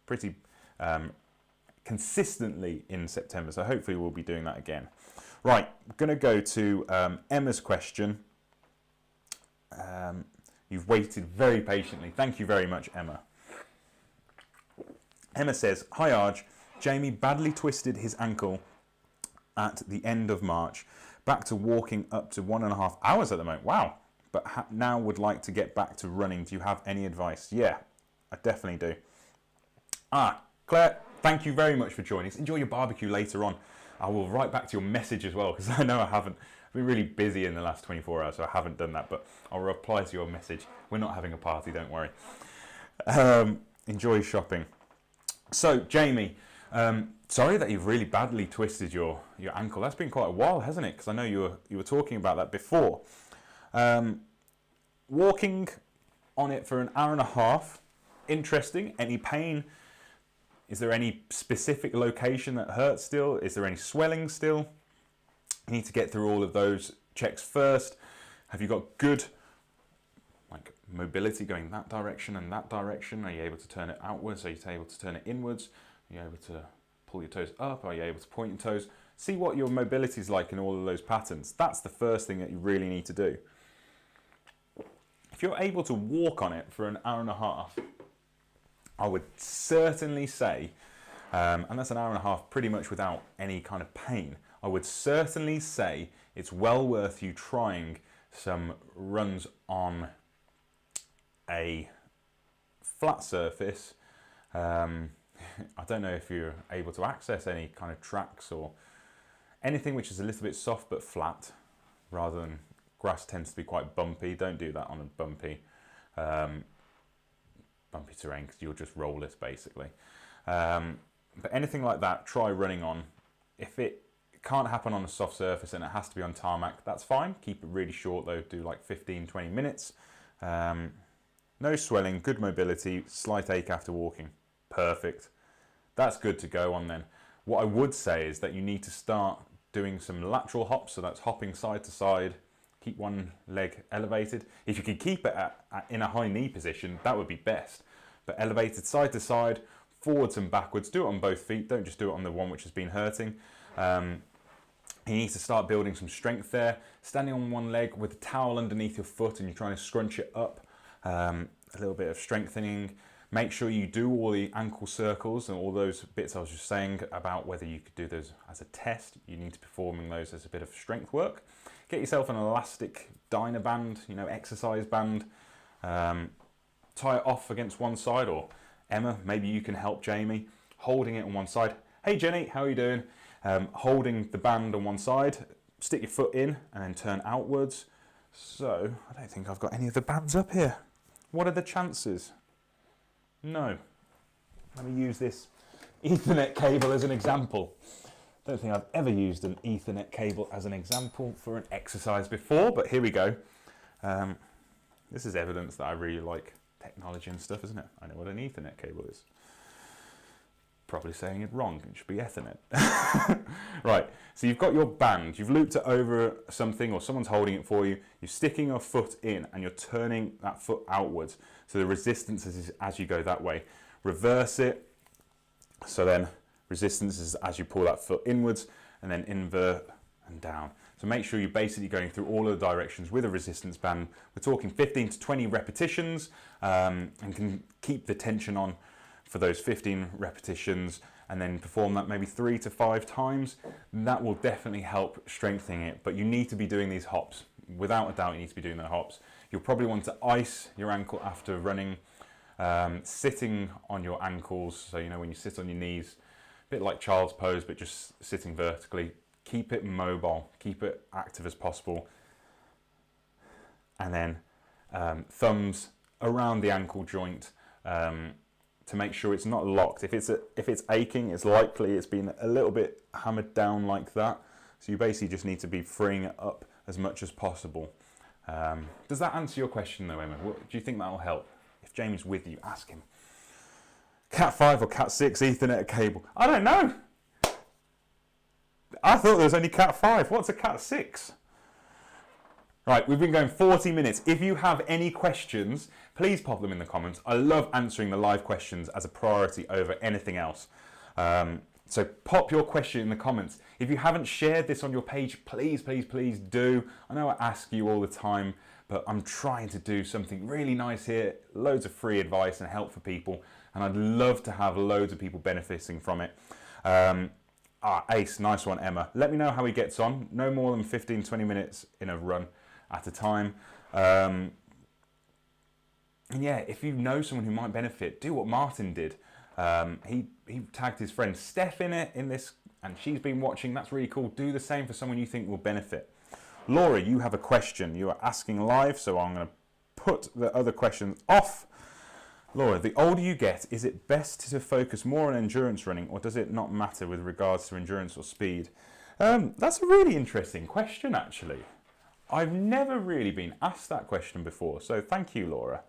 pretty consistently in September, so hopefully we'll be doing that again. Right, I'm going to go to Emma's question. You've waited very patiently. Thank you very much, Emma. Emma says, hi Arj, Jamie badly twisted his ankle at the end of March. Back to walking up to 1.5 hours at the moment. Wow. But now would like to get back to running. Do you have any advice? Yeah, I definitely do. Claire, thank you very much for joining us. Enjoy your barbecue later on. I will write back to your message as well, because I know I've been really busy in the last 24 hours, so I haven't done that, but I'll reply to your message. We're not having a party, don't worry. Enjoy shopping. So, Jamie, sorry that you've really badly twisted your ankle. That's been quite a while, hasn't it? Because I know you were talking about that before. Walking on it for 1.5 hours, interesting. Any pain? Is there any specific location that hurts still? Is there any swelling still? You need to get through all of those checks first. Have you got good mobility going that direction and that direction? Are you able to turn it outwards? Are you able to turn it inwards? Are you able to pull your toes up? Are you able to point your toes? See what your mobility is like in all of those patterns. That's the first thing that you really need to do. If you're able to walk on it for 1.5 hours, I would certainly say, and that's 1.5 hours pretty much without any kind of pain, I would certainly say it's well worth you trying some runs on a flat surface. I don't know if you're able to access any kind of tracks or anything which is a little bit soft but flat, rather than grass tends to be quite bumpy. Don't do that on a bumpy terrain, because you'll just roll it basically. But anything like that, try running on. If it can't happen on a soft surface and it has to be on tarmac, that's fine. Keep it really short though, do like 15-20 minutes. No swelling, good mobility, slight ache after walking. Perfect. That's good to go on then. What I would say is that you need to start doing some lateral hops, so that's hopping side to side, keep one leg elevated. If you can keep it in a high knee position, that would be best. But elevated side to side, forwards and backwards, do it on both feet, don't just do it on the one which has been hurting. You need to start building some strength there. Standing on one leg with a towel underneath your foot and you're trying to scrunch it up, a little bit of strengthening. Make sure you do all the ankle circles and all those bits I was just saying about whether you could do those as a test. You need to be performing those as a bit of strength work. Get yourself an elastic Dynaband, exercise band. Tie it off against one side, or Emma, maybe you can help Jamie, holding it on one side. Hey Jenny, how are you doing? Holding the band on one side, stick your foot in and then turn outwards. So, I don't think I've got any of the bands up here. What are the chances? No. Let me use this Ethernet cable as an example. Don't think I've ever used an Ethernet cable as an example for an exercise before, but here we go. This is evidence that I really like technology and stuff, isn't it? I know what an Ethernet cable is. Probably saying it wrong, it should be Ethernet. Right, so you've got your band, you've looped it over something or someone's holding it for you, you're sticking your foot in and you're turning that foot outwards. So the resistance is as you go that way. Reverse it, so then resistance is as you pull that foot inwards, and then invert and down. So make sure you're basically going through all of the directions with a resistance band. We're talking 15 to 20 repetitions, and can keep the tension on for those 15 repetitions, and then perform that maybe 3 to 5 times. That will definitely help strengthening it, but you need to be doing these hops. Without a doubt, you need to be doing the hops. You'll probably want to ice your ankle after running, sitting on your ankles, so when you sit on your knees, a bit like child's pose, but just sitting vertically. Keep it mobile, keep it active as possible. And then thumbs around the ankle joint, to make sure it's not locked. If it's aching, it's likely it's been a little bit hammered down like that. So you basically just need to be freeing it up as much as possible. Does that answer your question though, Emma? Do you think that'll help? If Jamie's with you, ask him. Cat 5 or Cat 6 Ethernet cable? I don't know. I thought there was only Cat 5. What's a Cat 6? Right, we've been going 40 minutes. If you have any questions, please pop them in the comments. I love answering the live questions as a priority over anything else. So pop your question in the comments. If you haven't shared this on your page, please, please, please do. I know I ask you all the time, but I'm trying to do something really nice here. Loads of free advice and help for people. And I'd love to have loads of people benefiting from it. Ace, nice one, Emma. Let me know how he gets on. No more than 15, 20 minutes in a run at a time. And yeah, if you know someone who might benefit, do what Martin did. He tagged his friend Steph in this, and she's been watching. That's really cool. Do the same for someone you think will benefit. Laura, you have a question. You are asking live, so I'm going to put the other questions off. Laura, the older you get, is it best to focus more on endurance running, or does it not matter with regards to endurance or speed? That's a really interesting question, actually. I've never really been asked that question before, so thank you, Laura.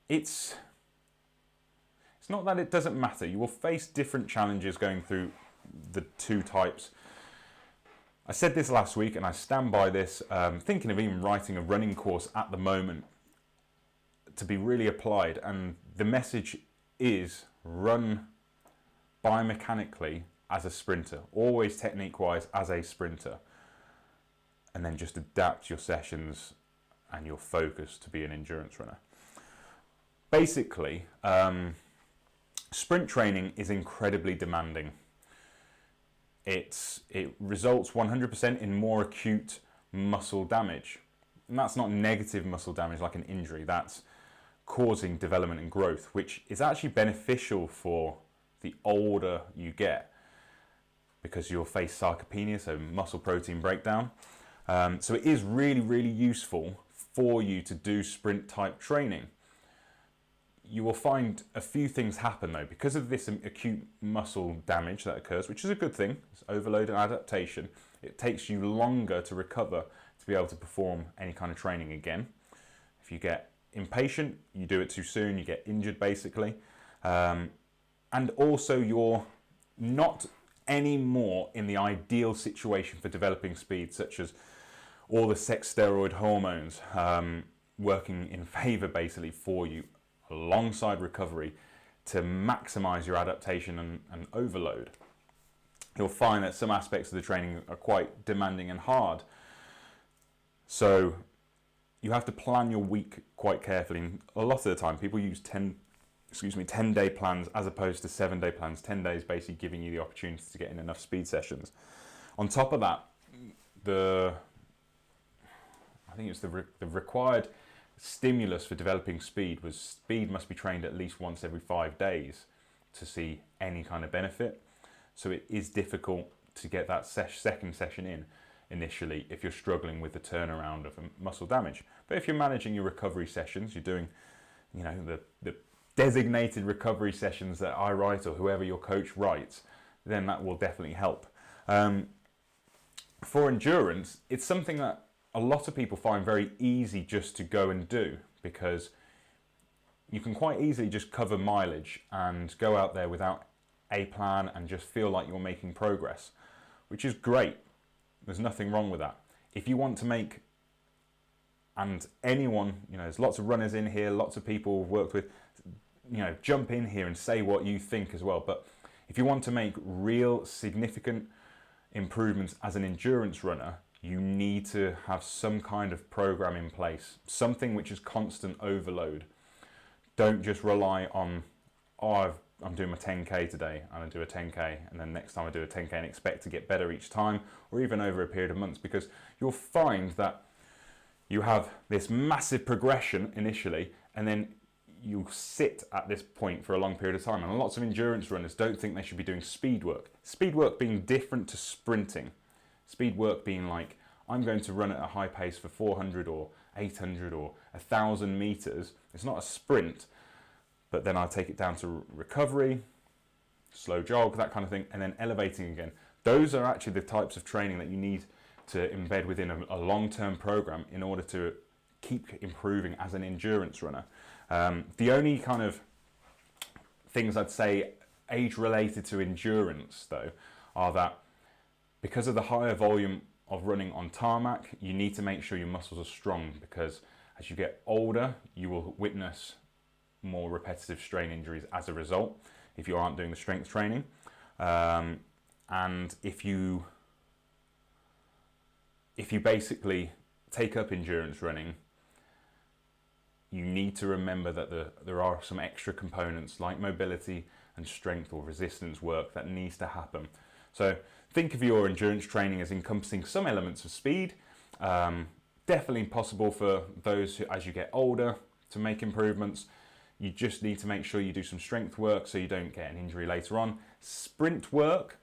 It's not that it doesn't matter. You will face different challenges going through the two types. I said this last week and I stand by this, thinking of even writing a running course at the moment to be really applied, and the message is run biomechanically as a sprinter, always technique-wise as a sprinter, and then just adapt your sessions and your focus to be an endurance runner. Basically, sprint training is incredibly demanding. It results 100% in more acute muscle damage. And that's not negative muscle damage like an injury, that's causing development and growth, which is actually beneficial for the older you get, because you'll face sarcopenia, so muscle protein breakdown. So it is really, really useful for you to do sprint type training. You will find a few things happen though, because of this acute muscle damage that occurs, which is a good thing. It's overload and adaptation. It takes you longer to recover to be able to perform any kind of training again. If you get impatient, you do it too soon, you get injured basically. And also you're not anymore in the ideal situation for developing speed, such as all the sex steroid hormones working in favor basically for you alongside recovery to maximize your adaptation and overload. You'll find that some aspects of the training are quite demanding and hard. So you have to plan your week quite carefully. And a lot of the time people use 10-day plans as opposed to 7-day plans. 10 days basically giving you the opportunity to get in enough speed sessions. On top of that, I think it's the required stimulus for developing speed was speed must be trained at least once every 5 days to see any kind of benefit. So it is difficult to get that second session in initially if you're struggling with the turnaround of muscle damage. But if you're managing your recovery sessions, you're doing, you know, the designated recovery sessions that I write or whoever your coach writes, then that will definitely help. For endurance, it's something that a lot of people find very easy just to go and do, because you can quite easily just cover mileage and go out there without a plan and just feel like you're making progress, which is great. There's nothing wrong with that. If you want to make, and anyone, you know, there's lots of runners in here, lots of people we've worked with, you know, jump in here and say what you think as well. But if you want to make real significant improvements as an endurance runner, you need to have some kind of program in place, something which is constant overload. Don't just rely on, oh, I'm doing my 10K today, and I do a 10K, and then next time I do a 10K and expect to get better each time, or even over a period of months, because you'll find that you have this massive progression initially, and then you sit at this point for a long period of time. And lots of endurance runners don't think they should be doing speed work. Speed work being different to sprinting. Speed work being like, I'm going to run at a high pace for 400 or 800 or 1,000 meters. It's not a sprint, but then I'll take it down to recovery, slow jog, that kind of thing, and then elevating again. Those are actually the types of training that you need to embed within a long-term program in order to keep improving as an endurance runner. The only kind of things I'd say age-related to endurance, though, are that because of the higher volume of running on tarmac, you need to make sure your muscles are strong, because as you get older, you will witness more repetitive strain injuries as a result if you aren't doing the strength training. And if you basically take up endurance running, you need to remember that there are some extra components like mobility and strength or resistance work that needs to happen. So think of your endurance training as encompassing some elements of speed. Definitely possible for those who, as you get older, to make improvements. You just need to make sure you do some strength work so you don't get an injury later on. Sprint work,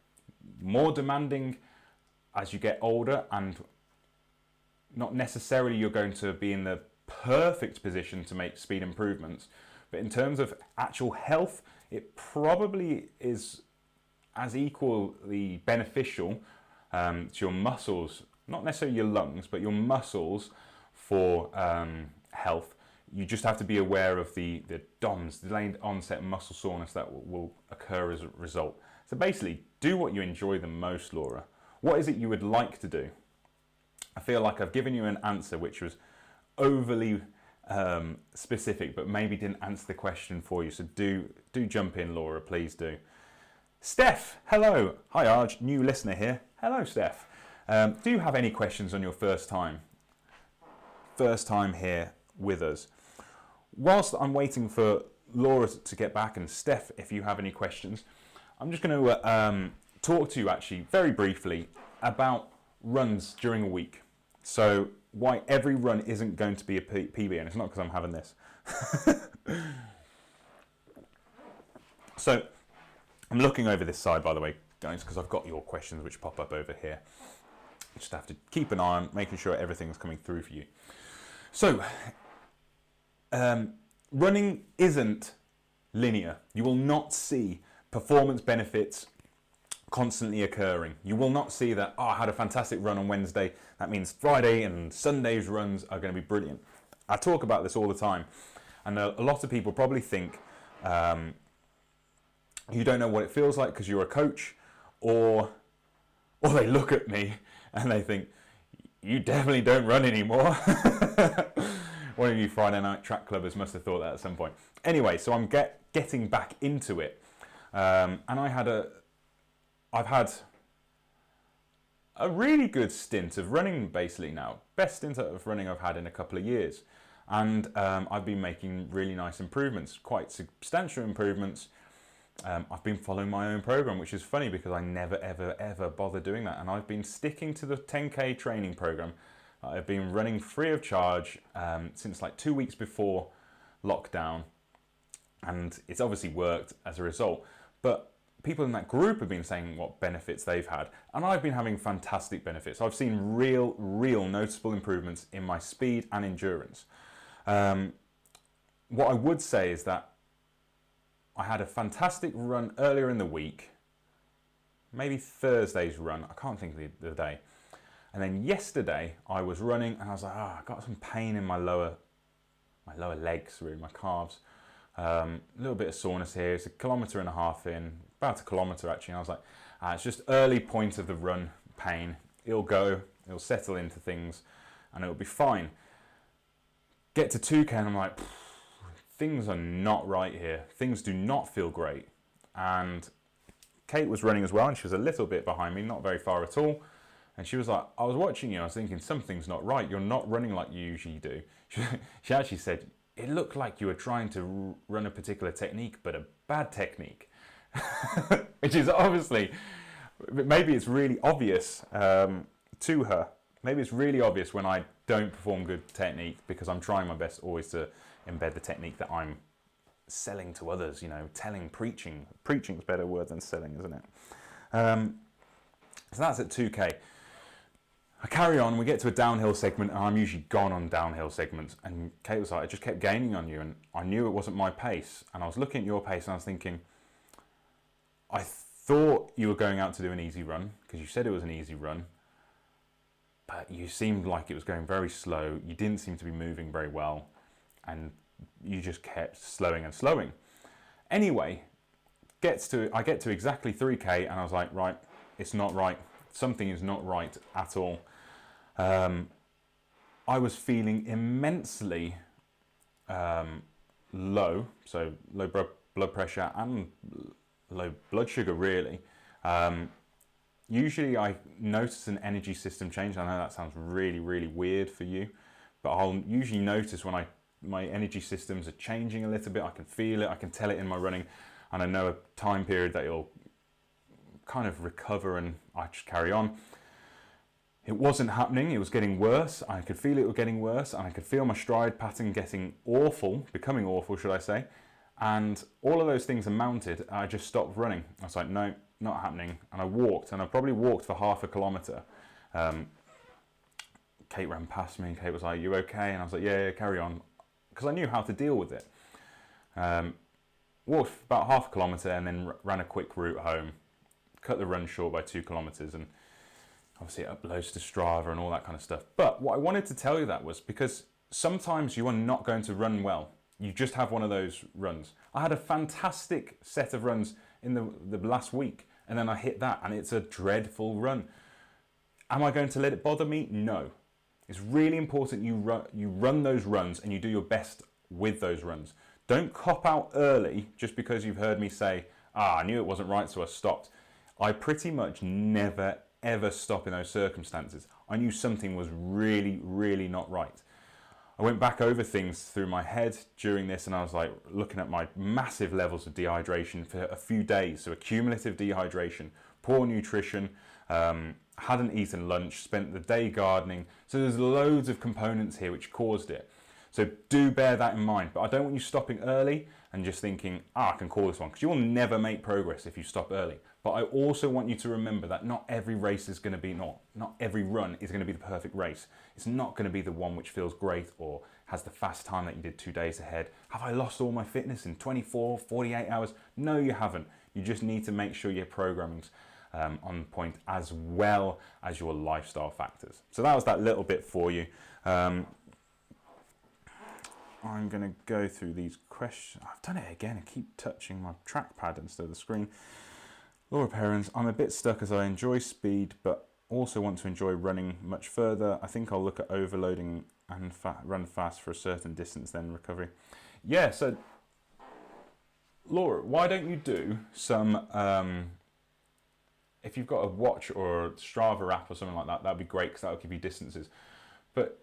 more demanding as you get older, and not necessarily you're going to be in the perfect position to make speed improvements, but in terms of actual health, it probably is as equally beneficial to your muscles, not necessarily your lungs, but your muscles for health. You just have to be aware of the DOMS, delayed onset muscle soreness, that will occur as a result. So basically, do what you enjoy the most, Laura. What is it you would like to do? I feel like I've given you an answer which was overly specific, but maybe didn't answer the question for you. So do jump in, Laura, please do. Steph, hello. Hi, Arj, new listener here. Hello, Steph. Do you have any questions on your first time here with us? Whilst I'm waiting for Laura to get back, and Steph, if you have any questions, I'm just going to talk to you actually very briefly about runs during a week. So why every run isn't going to be a PB, and it's not because I'm having this. So I'm looking over this side, by the way, guys, because I've got your questions which pop up over here. Just have to keep an eye on making sure everything's coming through for you. So running isn't linear. You will not see performance benefits constantly occurring. You will not see that, oh, I had a fantastic run on Wednesday, that means Friday and Sunday's runs are going to be brilliant. I talk about this all the time, and a lot of people probably think you don't know what it feels like because you're a coach, or they look at me and they think, you definitely don't run anymore. One of you Friday night track clubbers must have thought that at some point. Anyway, so I'm getting back into it, and I've had a really good stint of running basically now. Best stint of running I've had in a couple of years. And I've been making really nice improvements, quite substantial improvements. I've been following my own program, which is funny because I never, ever, ever bother doing that. And I've been sticking to the 10K training program. I've been running free of charge since like 2 weeks before lockdown. And it's obviously worked as a result. But people in that group have been saying what benefits they've had, and I've been having fantastic benefits. I've seen real noticeable improvements in my speed and endurance. What I would say is that I had a fantastic run earlier in the week, maybe Thursday's run, I can't think of the day. And then yesterday I was running and I was like, I got some pain in my lower legs, really, my calves. A little bit of soreness here. It's 1.5 kilometers in, about 1 kilometer actually, and I was like, it's just early point of the run pain. It'll go, it'll settle into things, and it'll be fine. Get to 2K and I'm like, things are not right here. Things do not feel great. And Kate was running as well, and she was a little bit behind me, not very far at all. And she was like, I was watching you, I was thinking, something's not right. You're not running like you usually do. She actually said, it looked like you were trying to run a particular technique, but a bad technique. Which is obviously, maybe it's really obvious to her. Maybe it's really obvious when I don't perform good technique, because I'm trying my best always to embed the technique that I'm selling to others, preaching. Preaching's a better word than selling, isn't it? So that's at 2K. I carry on, we get to a downhill segment, and I'm usually gone on downhill segments. And Kate was like, I just kept gaining on you, and I knew it wasn't my pace. And I was looking at your pace, and I was thinking, I thought you were going out to do an easy run, because you said it was an easy run, but you seemed like it was going very slow. You didn't seem to be moving very well, and you just kept slowing and slowing. Anyway, I get to exactly 3K, and I was like, right, it's not right. Something is not right at all. I was feeling immensely low, so low blood pressure and low blood sugar, really. Usually I notice an energy system change. I know that sounds really, really weird for you, but I'll usually notice when my energy systems are changing a little bit. I can feel it, I can tell it in my running, and I know a time period that it'll kind of recover and I just carry on. It wasn't happening, it was getting worse. I could feel it was getting worse, and I could feel my stride pattern getting awful, becoming awful, should I say. And all of those things are mounted. I just stopped running. I was like, no, not happening. And I walked, and I probably walked for half a kilometre. Kate ran past me, and Kate was like, you okay? And I was like, yeah, carry on. Because I knew how to deal with it. Walked about half a kilometre and then ran a quick route home. Cut the run short by 2 kilometres, and obviously it uploads to Strava and all that kind of stuff. But what I wanted to tell you that was because sometimes you are not going to run well. You just have one of those runs. I had a fantastic set of runs in the last week, and then I hit that, and it's a dreadful run. Am I going to let it bother me? No. It's really important you run those runs and you do your best with those runs. Don't cop out early just because you've heard me say, I knew it wasn't right, so I stopped. I pretty much never, ever stop in those circumstances. I knew something was really, really not right. I went back over things through my head during this, and I was like looking at my massive levels of dehydration for a few days. So accumulative dehydration, poor nutrition, hadn't eaten lunch, spent the day gardening. So there's loads of components here which caused it. So do bear that in mind. But I don't want you stopping early and just thinking, I can call this one, because you will never make progress if you stop early. But I also want you to remember that not every race is going to be, not every run is going to be the perfect race. It's not going to be the one which feels great or has the fast time that you did 2 days ahead. Have I lost all my fitness in 24, 48 hours? No, you haven't. You just need to make sure your programming's on point, as well as your lifestyle factors. So that was that little bit for you. I'm going to go through these questions. I've done it again. I keep touching my trackpad instead of the screen. Laura Perrins, I'm a bit stuck as I enjoy speed, but also want to enjoy running much further. I think I'll look at overloading and run fast for a certain distance, then recovery. Yeah, so Laura, why don't you do some, if you've got a watch or a Strava app or something like that, that'd be great, because that'll give you distances. But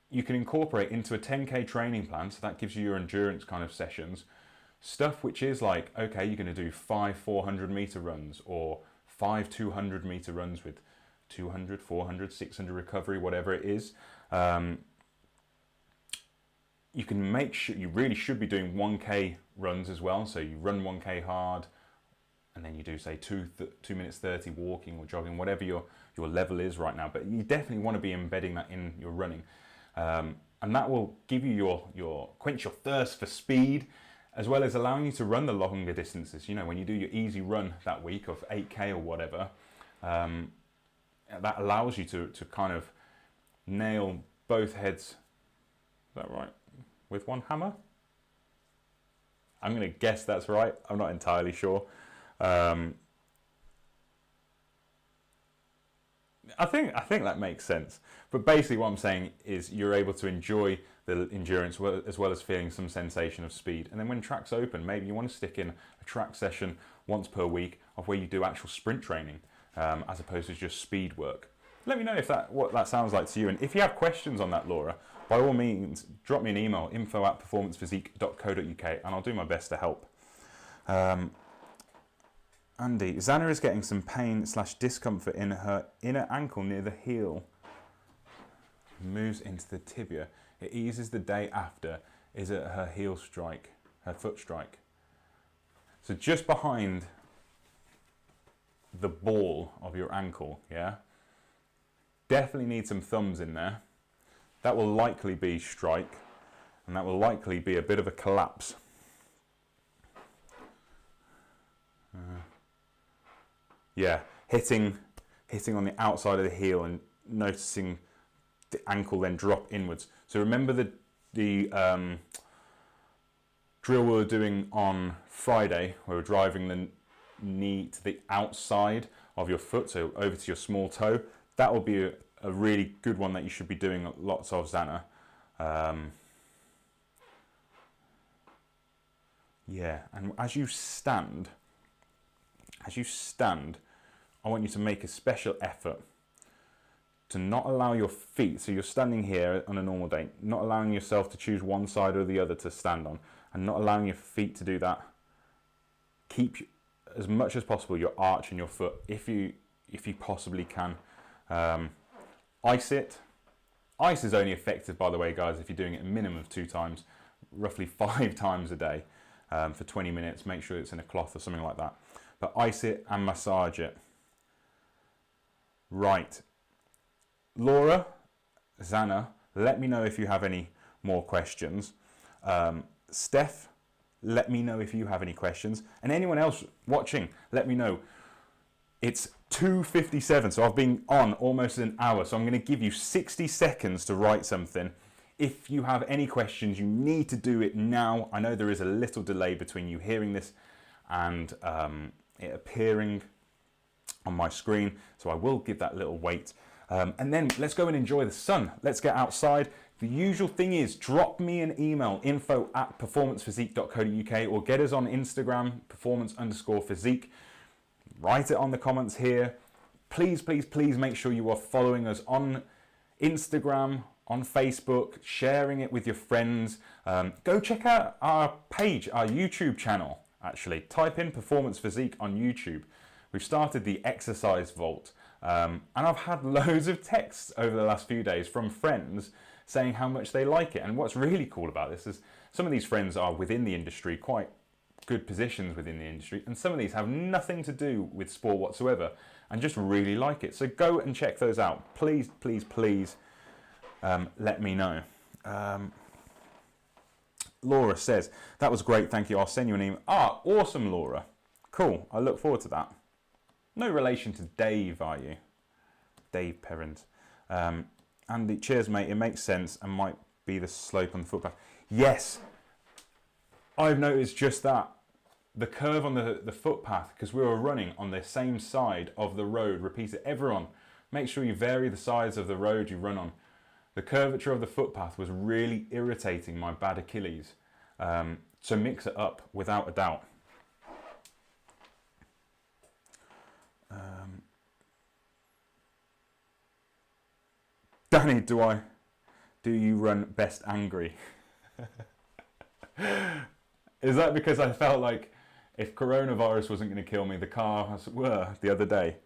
you can incorporate into a 10K training plan, so that gives you your endurance kind of sessions, stuff which is like, okay, you're going to do 5 400 meter runs or 5 200 meter runs with 200, 400, 600 recovery, whatever it is. You can make sure, you really should be doing 1K runs as well. So you run 1K hard, and then you do say 2 minutes 30 walking or jogging, whatever your level is right now. But you definitely want to be embedding that in your running. And that will give you your quench your thirst for speed, as well as allowing you to run the longer distances. You know, when you do your easy run that week of 8K or whatever, that allows you to kind of nail both heads. Is that right? With one hammer? I'm going to guess that's right. I'm not entirely sure. I think that makes sense. But basically what I'm saying is you're able to enjoy the endurance as well as feeling some sensation of speed. And then when tracks open, maybe you want to stick in a track session once per week of where you do actual sprint training as opposed to just speed work. Let me know if what that sounds like to you. And if you have questions on that, Laura, by all means, drop me an email, info@performancephysique.co.uk, and I'll do my best to help. Andy, Xana is getting some pain/discomfort in her inner ankle near the heel. Moves into the tibia. It eases the day after. Is it her heel strike, her foot strike? So just behind the ball of your ankle, yeah? definitely need some thumbs in there. That will likely be strike, and that will likely be a bit of a collapse. Yeah, hitting on the outside of the heel and noticing the ankle then drop inwards. So remember the drill we were doing on Friday, where we're driving the knee to the outside of your foot, so over to your small toe. That will be a really good one that you should be doing lots of, Zana. Yeah, and as you stand, I want you to make a special effort to not allow your feet, so you're standing here on a normal day, not allowing yourself to choose one side or the other to stand on, and not allowing your feet to do that. Keep, as much as possible, your arch in your foot, if you possibly can. Ice it. Ice is only effective, by the way, guys, if you're doing it a minimum of 2 times, roughly 5 times a day, for 20 minutes. Make sure it's in a cloth or something like that. But ice it and massage it. Right. Laura, Zana, let me know if you have any more questions. Steph, let me know if you have any questions. And anyone else watching, let me know. It's 2:57, so I've been on almost an hour, so I'm going to give you 60 seconds to write something. If you have any questions, you need to do it now. I know there is a little delay between you hearing this and it appearing on my screen, so I will give that little wait. And then let's go and enjoy the sun. Let's get outside. The usual thing is drop me an email, info@performancephysique.co.uk, or get us on Instagram, performance_physique. Write it on the comments here. Please, please, please make sure you are following us on Instagram, on Facebook, sharing it with your friends. Go check out our page, our YouTube channel, actually. Type in Performance Physique on YouTube. We've started the exercise vault. And I've had loads of texts over the last few days from friends saying how much they like it. And what's really cool about this is some of these friends are within the industry, quite good positions within the industry, and some of these have nothing to do with sport whatsoever and just really like it. So go and check those out. Please, please, please let me know. Laura says, that was great, thank you. I'll send you an email. Ah, awesome, Laura. Cool, I look forward to that. No relation to Dave, are you? Dave Perrins. And the cheers, mate, it makes sense and might be the slope on the footpath. Yes, I've noticed just that. The curve on the footpath, because we were running on the same side of the road. Repeat it, everyone. Make sure you vary the size of the road you run on. The curvature of the footpath was really irritating my bad Achilles. So mix it up, without a doubt. Danny, do you run best angry? Is that because I felt like if coronavirus wasn't going to kill me, the cars were the other day?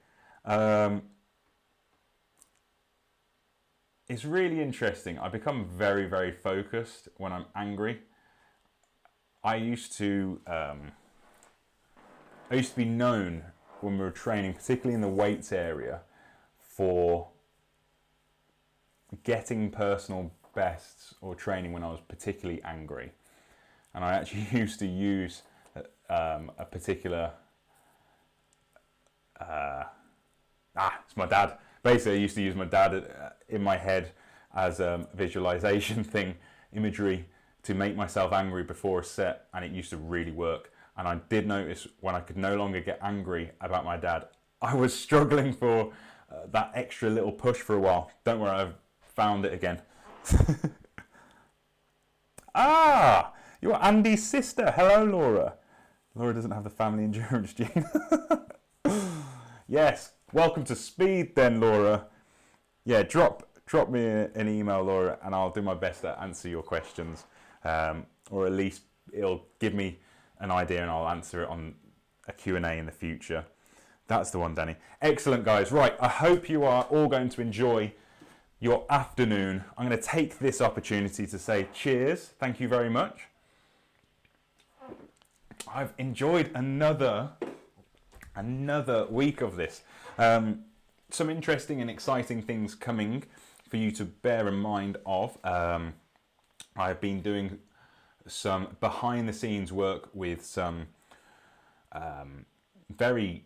It's really interesting. I become very, very focused when I'm angry. I used to be known when we were training, particularly in the weights area, for getting personal bests or training when I was particularly angry. And I actually used to use a particular, it's my dad. Basically, I used to use my dad in my head as a visualization thing, imagery, to make myself angry before a set, and it used to really work. And I did notice when I could no longer get angry about my dad, I was struggling for that extra little push for a while. Don't worry, I've found it again. Ah! You're Andy's sister. Hello, Laura. Laura doesn't have the family endurance gene. Yes. Welcome to Speed then, Laura. Yeah, drop me an email, Laura, and I'll do my best to answer your questions. Or at least it'll give me an idea and I'll answer it on a Q&A in the future. That's the one, Danny. Excellent, guys. Right, I hope you are all going to enjoy your afternoon. I'm going to take this opportunity to say cheers. Thank you very much. I've enjoyed another week of this. some interesting and exciting things coming for you to bear in mind of. I've been doing some behind the scenes work with some very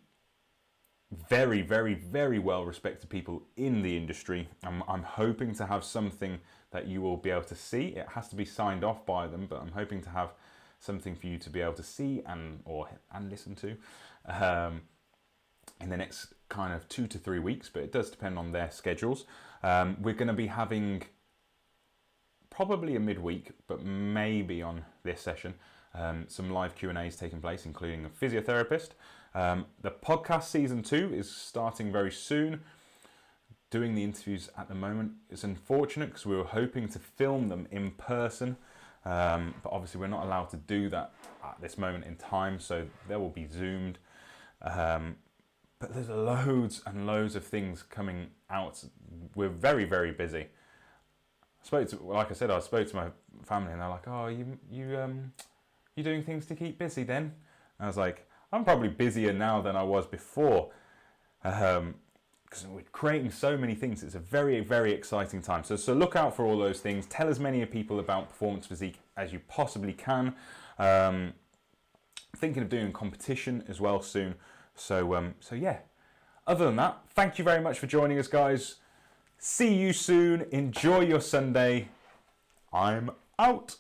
well respected people in the industry. I'm hoping to have something that you will be able to see. It has to be signed off by them, but I'm hoping to have something for you to be able to see and listen to in the next kind of 2 to 3 weeks, but it does depend on their schedules. We're going to be having probably a midweek, but maybe on this session, some live Q&As taking place, including a physiotherapist. The podcast season 2 is starting very soon. Doing the interviews at the moment is unfortunate because we were hoping to film them in person, but obviously we're not allowed to do that at this moment in time, so they will be zoomed. But there's loads and loads of things coming out. We're very busy. Like I said, I spoke to my family and they're like, "Oh, you doing things to keep busy then?" And I was like, "I'm probably busier now than I was before." Because we're creating so many things. It's a very exciting time. So look out for all those things. Tell as many people about Performance Physique as you possibly can. Thinking of doing competition as well soon. So yeah. Other than that, thank you very much for joining us, guys. See you soon. Enjoy your Sunday. I'm out.